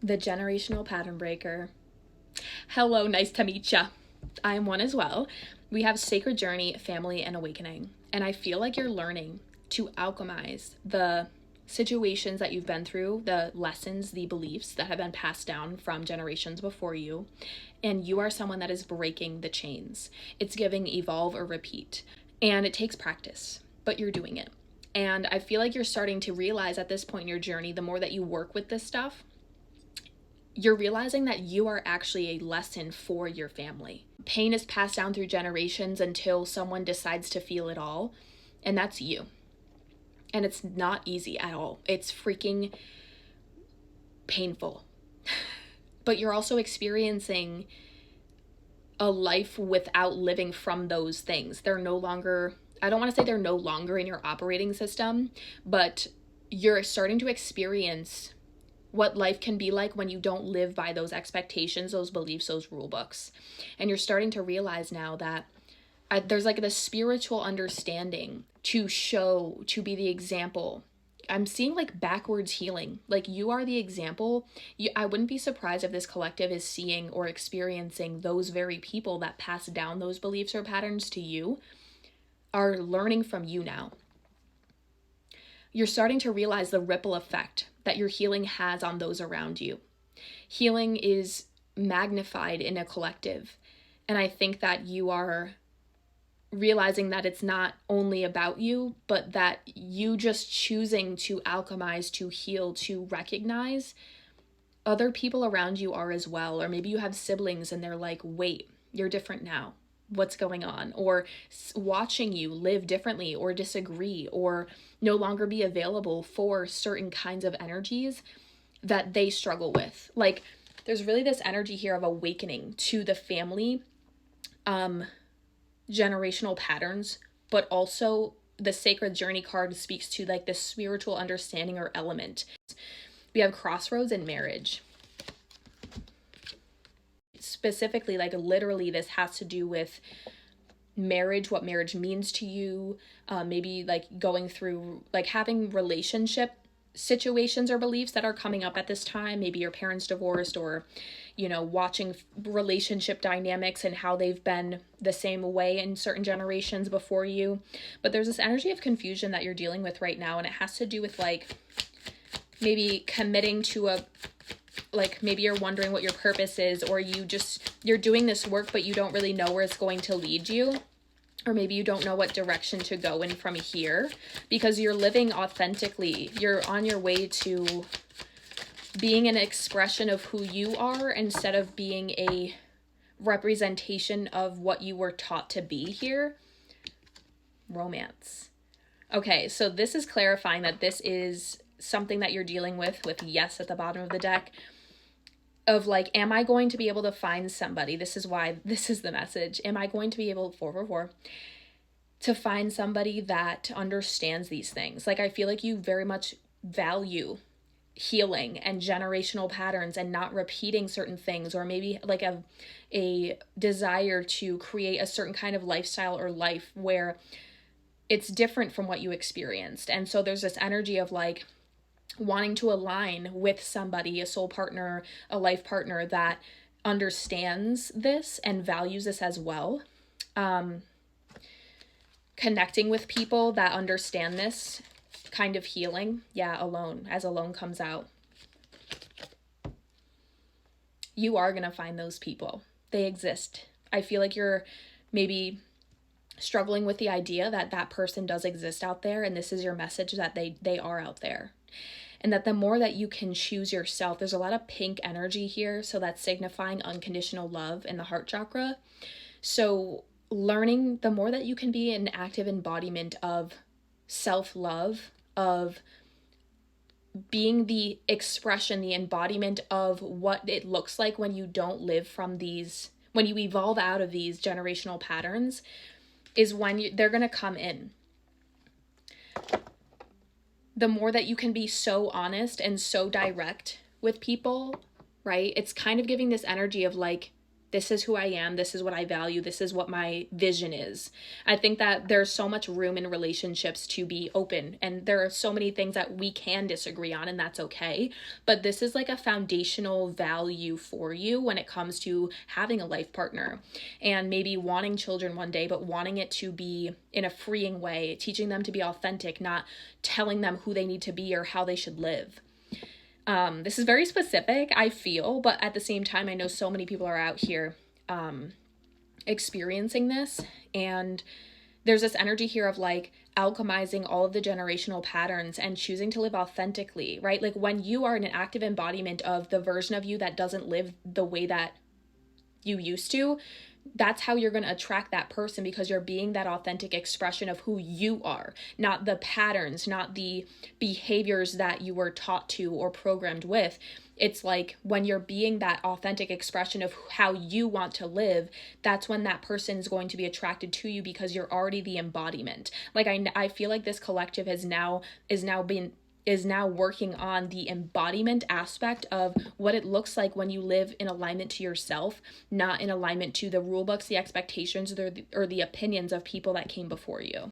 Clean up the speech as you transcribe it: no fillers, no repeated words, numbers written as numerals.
the generational pattern breaker. Hello, nice to meet ya. I'm one as well. We have Sacred Journey, Family, and Awakening. And I feel like you're learning to alchemize the situations that you've been through, the lessons, the beliefs that have been passed down from generations before you. And you are someone that is breaking the chains. It's giving evolve or repeat. And it takes practice, but you're doing it. And I feel like you're starting to realize at this point in your journey, the more that you work with this stuff, you're realizing that you are actually a lesson for your family. Pain is passed down through generations until someone decides to feel it all, and that's you. And it's not easy at all. It's freaking painful. But you're also experiencing a life without living from those things. They're no longer, I don't want to say they're no longer in your operating system, but you're starting to experience what life can be like when you don't live by those expectations, those beliefs, those rule books. And you're starting to realize now that there's like this spiritual understanding to show, to be the example. I'm seeing like backwards healing. Like you are the example. I wouldn't be surprised if this collective is seeing or experiencing those very people that pass down those beliefs or patterns to you are learning from you now. You're starting to realize the ripple effect that your healing has on those around you. Healing is magnified in a collective. And I think that you are realizing that it's not only about you, but that you just choosing to alchemize, to heal, to recognize other people around you are as well. Or maybe you have siblings and they're like, wait, you're different now. What's going on? Or watching you live differently or disagree or no longer be available for certain kinds of energies that they struggle with. Like there's really this energy here of awakening to the family generational patterns, but also the Sacred Journey card speaks to like this spiritual understanding or element. We have crossroads in marriage. Specifically, like literally this has to do with marriage, what marriage means to you, maybe like going through like having relationship situations or beliefs that are coming up at this time. Maybe your parents divorced, or watching relationship dynamics and how they've been the same way in certain generations before you. But there's this energy of confusion that you're dealing with right now, and it has to do with like maybe committing to like maybe you're wondering what your purpose is, or you're doing this work but you don't really know where it's going to lead you. Or maybe you don't know what direction to go in from here because you're living authentically. You're on your way to being an expression of who you are instead of being a representation of what you were taught to be here. Romance. Okay, so this is clarifying that this is something that you're dealing with yes at the bottom of the deck. Of like, am I going to be able to find somebody? This is why this is the message. Am I going to be able, 444, to find somebody that understands these things? Like, I feel like you very much value healing and generational patterns and not repeating certain things, or maybe like a desire to create a certain kind of lifestyle or life where it's different from what you experienced. And so there's this energy of like, wanting to align with somebody, a soul partner, a life partner that understands this and values this as well. Connecting with people that understand this kind of healing. Yeah, alone, as alone comes out. You are going to find those people. They exist. I feel like you're maybe struggling with the idea that that person does exist out there, and this is your message that they are out there. And that the more that you can choose yourself, there's a lot of pink energy here. So that's signifying unconditional love in the heart chakra. So learning the more that you can be an active embodiment of self-love, of being the expression, the embodiment of what it looks like when you don't live from these, when you evolve out of these generational patterns, is when they're going to come in. The more that you can be so honest and so direct with people, right? It's kind of giving this energy of like, This is who I am. This is what I value. This is what my vision is. I think that there's so much room in relationships to be open, and there are so many things that we can disagree on, and that's okay. But this is like a foundational value for you when it comes to having a life partner and maybe wanting children one day, but wanting it to be in a freeing way, teaching them to be authentic, not telling them who they need to be or how they should live. This is very specific, I feel, but at the same time, I know so many people are out here experiencing this, and there's this energy here of like alchemizing all of the generational patterns and choosing to live authentically, right? Like when you are an active embodiment of the version of you that doesn't live the way that you used to, that's how you're going to attract that person, because you're being that authentic expression of who you are, not the patterns, not the behaviors that you were taught to or programmed with. It's like when you're being that authentic expression of how you want to live, that's when that person is going to be attracted to you, because you're already the embodiment. Like I feel like this collective is now working on the embodiment aspect of what it looks like when you live in alignment to yourself, not in alignment to the rule books, the expectations, or the opinions of people that came before you.